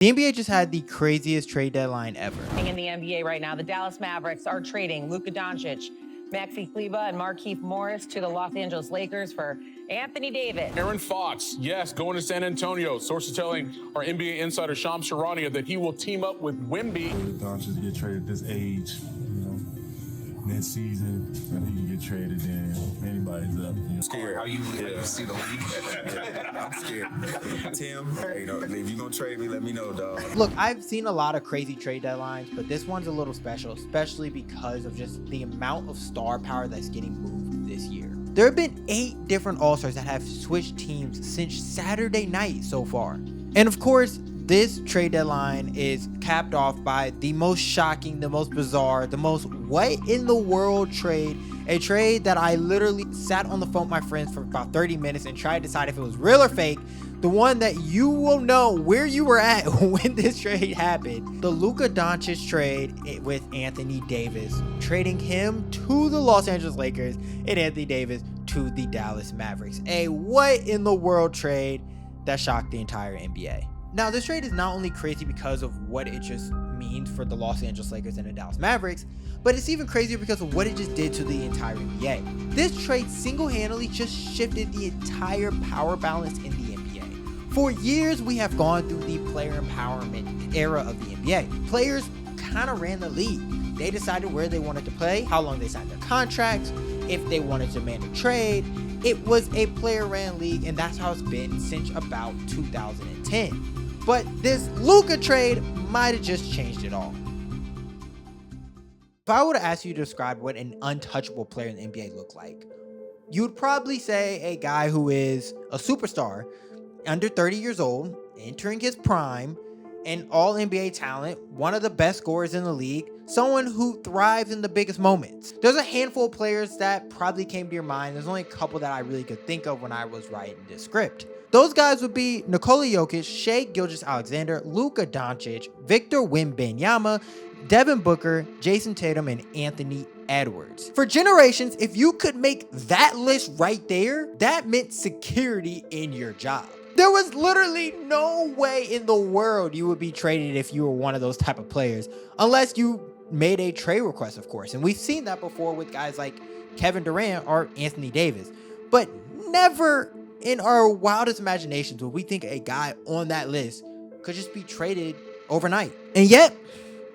The NBA just had the craziest trade deadline ever. In the NBA right now, the Dallas Mavericks are trading Luka Doncic, Maxi Kleber, and Markieff Morris to the Los Angeles Lakers for Anthony Davis. Aaron Fox, yes, going to San Antonio. Sources telling our NBA insider Shams Charania that he will team up with Wemby. Doncic get traded at this age, mid-season, and he can get traded. Then anybody's up. Scared. How you see the league? I'm scared. Tim, if you gonna trade me, let me know, dog. Look, I've seen a lot of crazy trade deadlines, but this one's a little special, especially because of just the amount of star power that's getting moved this year. There have been 8 different All-Stars that have switched teams since Saturday night so far. And of course, this trade deadline is capped off by the most shocking, the most bizarre, the most what in the world trade. A trade that I literally sat on the phone with my friends for about 30 minutes and tried to decide if it was real or fake. The one that you will know where you were at when this trade happened. The Luka Doncic trade with Anthony Davis, trading him to the Los Angeles Lakers and Anthony Davis to the Dallas Mavericks. A what in the world trade that shocked the entire NBA. Now, this trade is not only crazy because of what it just means for the Los Angeles Lakers and the Dallas Mavericks, but it's even crazier because of what it just did to the entire NBA. This trade single-handedly just shifted the entire power balance in the NBA. For years, we have gone through the player empowerment era of the NBA. Players kind of ran the league. They decided where they wanted to play, how long they signed their contracts, if they wanted to demand a trade. It was a player-ran league, and that's how it's been since about 2010. But this Luka trade might have just changed it all. If I were to ask you to describe what an untouchable player in the NBA looked like, you would probably say a guy who is a superstar, under 30 years old, entering his prime, an all NBA talent, one of the best scorers in the league, someone who thrives in the biggest moments. There's a handful of players that probably came to your mind. There's only a couple that I really could think of when I was writing this script. Those guys would be Nikola Jokic, Shai Gilgeous-Alexander, Luka Doncic, Victor Wembanyama, Devin Booker, Jason Tatum, and Anthony Edwards. For generations, if you could make that list right there, that meant security in your job. There was literally no way in the world you would be traded if you were one of those type of players, unless you made a trade request, of course. And we've seen that before with guys like Kevin Durant or Anthony Davis. But never in our wildest imaginations would we think a guy on that list could just be traded overnight. And yet,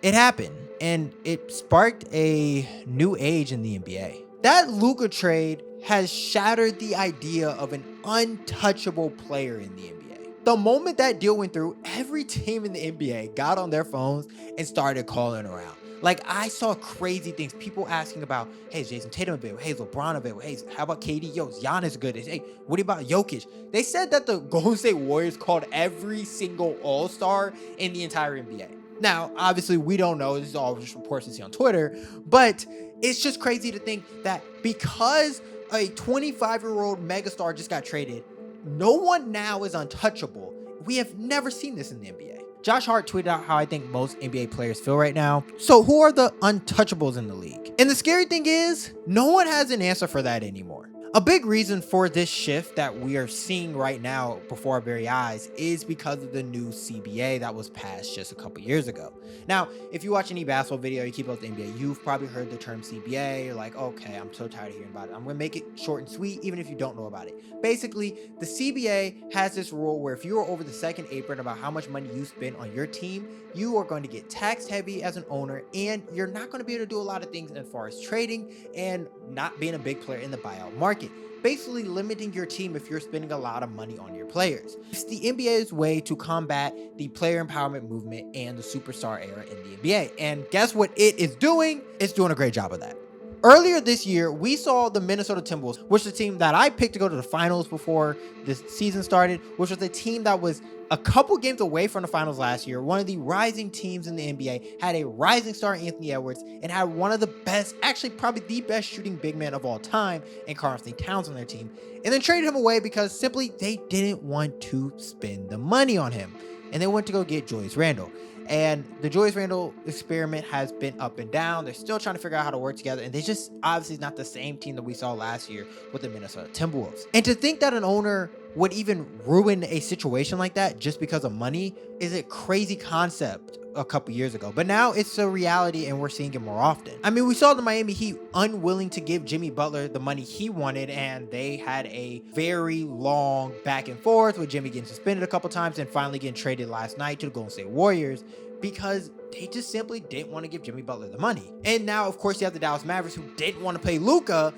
it happened. And it sparked a new age in the NBA. That Luka trade has shattered the idea of an untouchable player in the NBA. The moment that deal went through, every team in the NBA got on their phones and started calling around. Like, I saw crazy things. People asking about, hey, is Jason Tatum available? Hey, is LeBron available? Hey, how about KD? Yo, is Giannis good? Hey, what about Jokic? They said that the Golden State Warriors called every single All-Star in the entire NBA. Now, obviously, we don't know. This is all just reports we see on Twitter. But it's just crazy to think that because a 25-year-old megastar just got traded, no one now is untouchable. We have never seen this in the NBA. Josh Hart tweeted out how I think most NBA players feel right now. So who are the untouchables in the league? And the scary thing is, no one has an answer for that anymore. A big reason for this shift that we are seeing right now before our very eyes is because of the new CBA that was passed just a couple years ago. Now, if you watch any basketball video, you keep up with the NBA, you've probably heard the term CBA. You're like, okay, I'm so tired of hearing about it. I'm going to make it short and sweet, even if you don't know about it. Basically, the CBA has this rule where if you are over the second apron about how much money you spend on your team, you are going to get taxed heavy as an owner, and you're not going to be able to do a lot of things as far as trading and not being a big player in the buyout market. Basically limiting your team if you're spending a lot of money on your players. It's the NBA's way to combat the player empowerment movement and the superstar era in the NBA. And guess what it is doing? It's doing a great job of that. Earlier this year, we saw the Minnesota Timberwolves, which is a team that I picked to go to the finals before this season started, which was a team that was a couple games away from the finals last year. One of the rising teams in the NBA, had a rising star, Anthony Edwards, and had one of the best, actually probably the best shooting big man of all time in Karl-Anthony Towns on their team, and then traded him away because simply they didn't want to spend the money on him, and they went to go get Julius Randle. And the Julius Randle experiment has been up and down. They're still trying to figure out how to work together. And they just obviously not the same team that we saw last year with the Minnesota Timberwolves. And to think that an owner would even ruin a situation like that just because of money is a crazy concept a couple years ago. But now it's a reality and we're seeing it more often. I mean, we saw the Miami Heat unwilling to give Jimmy Butler the money he wanted, and they had a very long back and forth with Jimmy getting suspended a couple times and finally getting traded last night to the Golden State Warriors because they just simply didn't want to give Jimmy Butler the money. And now, of course, you have the Dallas Mavericks who didn't want to pay Luka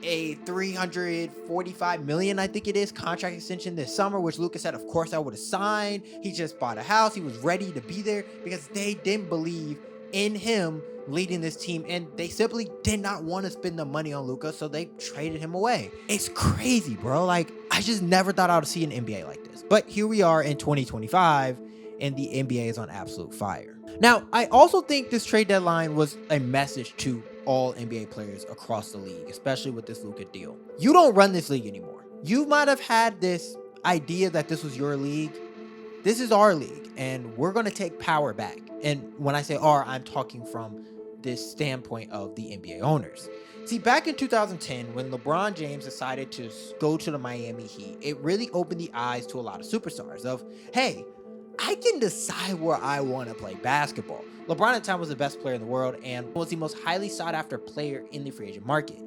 a $345 million, I think it is, contract extension this summer, which Luka said, of course I would have signed. He just bought a house. He was ready to be there because they didn't believe in him leading this team, and they simply did not want to spend the money on Luka, so they traded him away. It's crazy, bro. Like, I just never thought I would see an NBA like this. But here we are in 2025, and the NBA is on absolute fire. Now, I also think this trade deadline was a message to all NBA players across the league, especially with this Luka deal. You don't run this league anymore. You might have had this idea that this was your league. This is our league, and we're going to take power back. And when I say our, I'm talking from this standpoint of the NBA owners. See, back in 2010, when LeBron James decided to go to the Miami Heat, it really opened the eyes to a lot of superstars of, hey, I can decide where I want to play basketball. LeBron at the time was the best player in the world and was the most highly sought after player in the free agent market.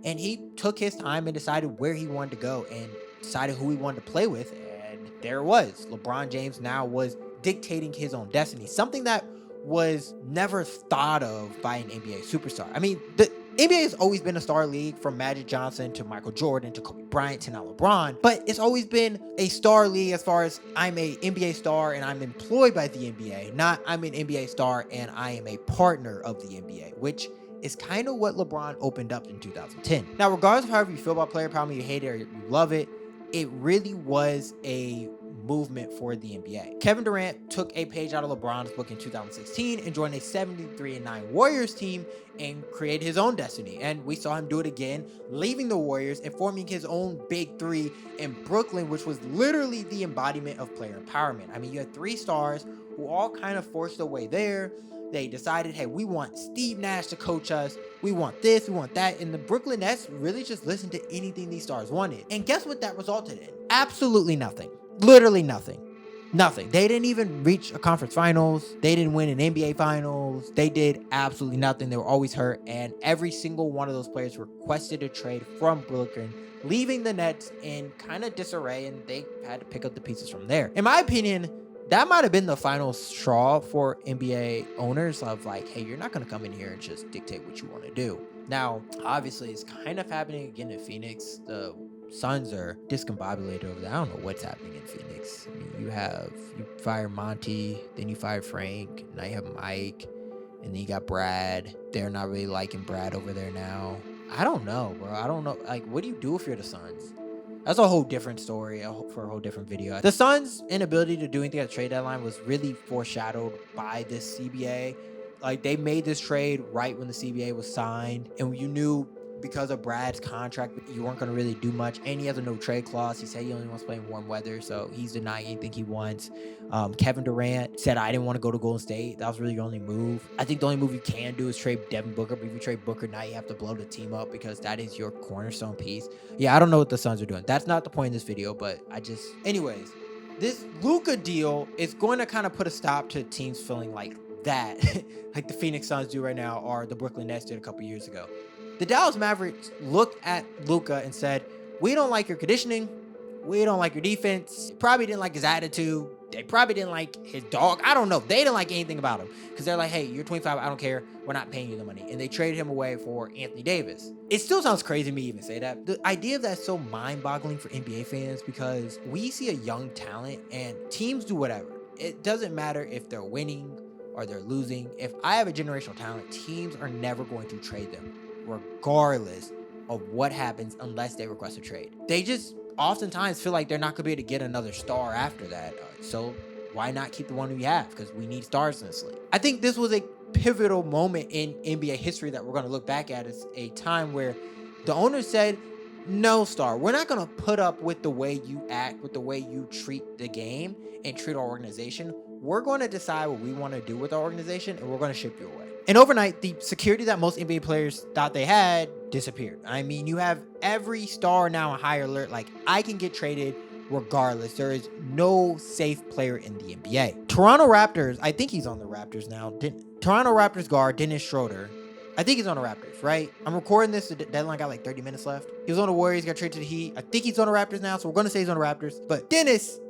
And he took his time and decided where he wanted to go and decided who he wanted to play with. And there it was. LeBron James now was dictating his own destiny, something that was never thought of by an NBA superstar. I mean, the NBA has always been a star league, from Magic Johnson to Michael Jordan to Kobe Bryant to now LeBron, but it's always been a star league as far as I'm a NBA star and I'm employed by the NBA, not I'm an NBA star and I am a partner of the NBA, which is kind of what LeBron opened up in 2010. Now, regardless of however you feel about player power, you hate it or you love it, it really was a movement for the NBA. Kevin Durant took a page out of LeBron's book in 2016 and joined a 73-9 Warriors team and created his own destiny. And we saw him do it again, leaving the Warriors and forming his own big three in Brooklyn, which was literally the embodiment of player empowerment. I mean, you had three stars who all kind of forced their way there. They decided, hey, we want Steve Nash to coach us. We want this, we want that. And the Brooklyn Nets really just listened to anything these stars wanted. And guess what that resulted in? Absolutely nothing. Literally nothing. Nothing. They didn't even reach a conference finals. They didn't win an NBA finals. They did absolutely nothing. They were always hurt. And every single one of those players requested a trade from Brooklyn, leaving the Nets in kind of disarray, and they had to pick up the pieces from there. In my opinion, that might have been the final straw for NBA owners of like, hey, you're not going to come in here and just dictate what you want to do. Now, obviously, it's kind of happening again in Phoenix. The Suns are discombobulated over there. I don't know what's happening in Phoenix. I mean, you fire Monty, then you fire Frank, now you have Mike, and then you got Brad. They're not really liking Brad over there now. I don't know, bro. I don't know. Like, what do you do if you're the Suns? That's a whole different story for a whole different video. The Suns' inability to do anything at the trade deadline was really foreshadowed by this CBA. Like, they made this trade right when the CBA was signed, and you knew because of Brad's contract, you weren't going to really do much. And he has a no trade clause. He said he only wants to play in warm weather, so he's denying anything he wants. Kevin Durant said, I didn't want to go to Golden State. That was really your only move. I think the only move you can do is trade Devin Booker. But if you trade Booker now, you have to blow the team up because that is your cornerstone piece. Yeah, I don't know what the Suns are doing. That's not the point of this video, but anyways, this Luka deal is going to kind of put a stop to teams feeling like that, like the Phoenix Suns do right now, or the Brooklyn Nets did a couple years ago. The Dallas Mavericks looked at Luka and said, we don't like your conditioning. We don't like your defense. Probably didn't like his attitude. They probably didn't like his dog. I don't know. They didn't like anything about him because they're like, hey, you're 25. I don't care. We're not paying you the money. And they traded him away for Anthony Davis. It still sounds crazy to me even say that. The idea of that is so mind-boggling for NBA fans because we see a young talent and teams do whatever. It doesn't matter if they're winning or they're losing. If I have a generational talent, teams are never going to trade them, regardless of what happens, unless they request a trade. They just oftentimes feel like they're not going to be able to get another star after that. So why not keep the one we have? Because we need stars in this league. I think this was a pivotal moment in NBA history that we're going to look back at as a time where the owner said, no, star, we're not going to put up with the way you act, with the way you treat the game and treat our organization. We're going to decide what we want to do with our organization, and we're going to ship you away. And overnight, the security that most NBA players thought they had disappeared. I mean, you have every star now on high alert. Like, I can get traded regardless. There is no safe player in the NBA. Toronto Raptors, I think he's on the Raptors now. Toronto Raptors guard Dennis Schroeder, I think he's on the Raptors, right? I'm recording this. The deadline got like 30 minutes left. He was on the Warriors, got traded to the Heat. I think he's on the Raptors now, so we're going to say he's on the Raptors. But Dennis,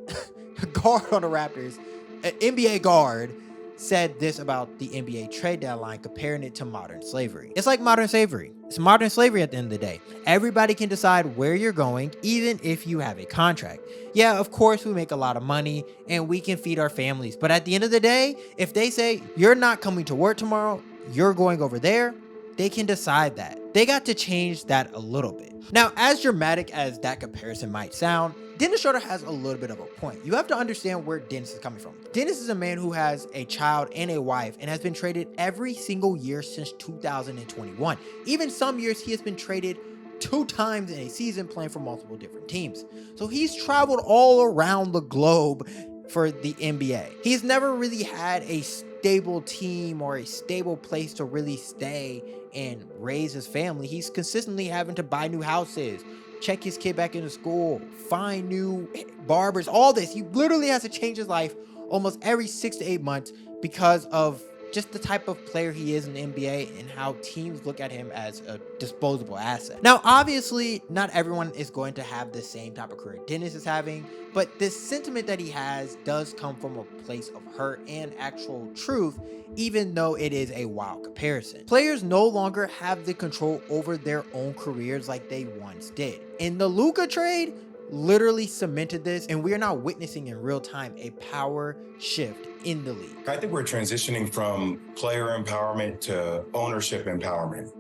guard on the Raptors, an NBA guard, said this about the NBA trade deadline, comparing it to modern slavery. It's like modern slavery. It's modern slavery at the end of the day. Everybody can decide where you're going, even if you have a contract. Yeah, of course, we make a lot of money and we can feed our families. But at the end of the day, if they say you're not coming to work tomorrow, you're going over there, they can decide that. They got to change that a little bit. Now, as dramatic as that comparison might sound, Dennis Schroeder has a little bit of a point. You have to understand where Dennis is coming from. Dennis is a man who has a child and a wife and has been traded every single year since 2021. Even some years he has been traded 2 times in a season, playing for multiple different teams. So he's traveled all around the globe for the NBA. He's never really had a stable team or a stable place to really stay and raise his family. He's consistently having to buy new houses, check his kid back into school, find new barbers, all this. He literally has to change his life almost every 6 to 8 months because of just the type of player he is in the NBA and how teams look at him as a disposable asset. Now, obviously, not everyone is going to have the same type of career Dennis is having, but this sentiment that he has does come from a place of hurt and actual truth, even though it is a wild comparison. Players no longer have the control over their own careers like they once did. In the Luka trade, literally cemented this, and we are now witnessing in real time a power shift in the league. I think we're transitioning from player empowerment to ownership empowerment.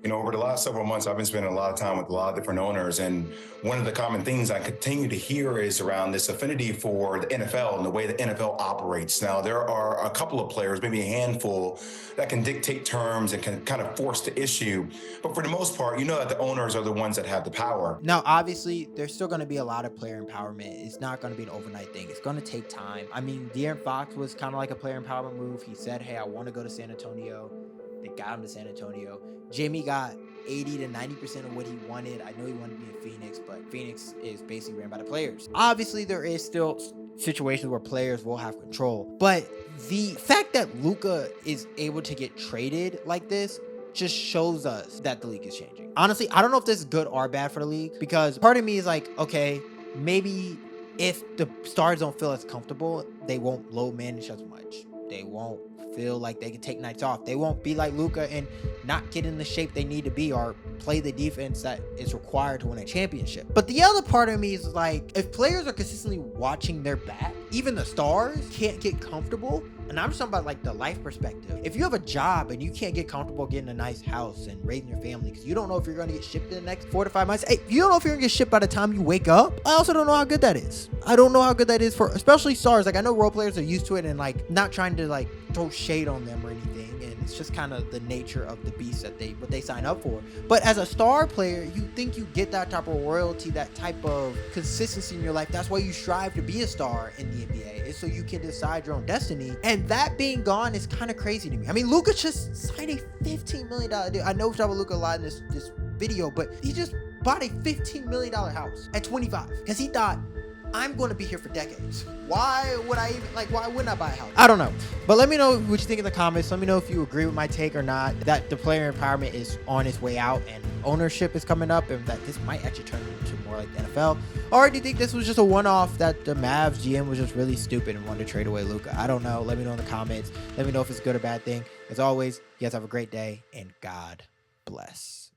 You know, over the last several months, I've been spending a lot of time with a lot of different owners, and one of the common things I continue to hear is around this affinity for the NFL and the way the NFL operates. Now, there are a couple of players, maybe a handful, that can dictate terms and can kind of force the issue. But for the most part, you know that the owners are the ones that have the power. Now, obviously, there's still going to be a lot of player empowerment. It's not going to be an overnight thing. It's going to take time. I mean, De'Aaron Fox was kind of like a player empowerment move. He said, hey, I want to go to San Antonio. They got him to San Antonio. Jimmy got 80 to 90% of what he wanted. I know he wanted to be in Phoenix, but Phoenix is basically ran by the players. Obviously, there is still situations where players will have control, but the fact that Luka is able to get traded like this just shows us that the league is changing. Honestly, I don't know if this is good or bad for the league, because part of me is like, okay, maybe if the stars don't feel as comfortable, they won't low manage as much. They won't feel like they can take nights off. They won't be like Luka and not get in the shape they need to be or play the defense that is required to win a championship. But the other part of me is like, if players are consistently watching their back, even the stars can't get comfortable. And I'm just talking about like the life perspective. If you have a job and you can't get comfortable getting a nice house and raising your family because you don't know if you're going to get shipped in the next 4 to 5 months. Hey, you don't know if you're going to get shipped by the time you wake up. I also don't know how good that is. I don't know how good that is for especially stars. Like, I know role players are used to it and like not trying to like throw shade on them or anything. And it's just kind of the nature of the beast that what they sign up for. But as a star player, you think you get that type of royalty, that type of consistency in your life. That's why you strive to be a star in the NBA, is so you can decide your own destiny. And that being gone is kind of crazy to me. I mean, Luka just signed a $15 million deal. I know we talk about Luka a lot in this video, but he just bought a $15 million house at 25 because he thought, I'm going to be here for decades. Why wouldn't I buy a house? I don't know. But let me know what you think in the comments. Let me know if you agree with my take or not, that the player empowerment is on its way out and ownership is coming up, and that this might actually turn into more like the NFL. Or do you think this was just a one-off, that the Mavs GM was just really stupid and wanted to trade away Luka? I don't know. Let me know in the comments. Let me know if it's a good or bad thing. As always, you guys have a great day, and God bless.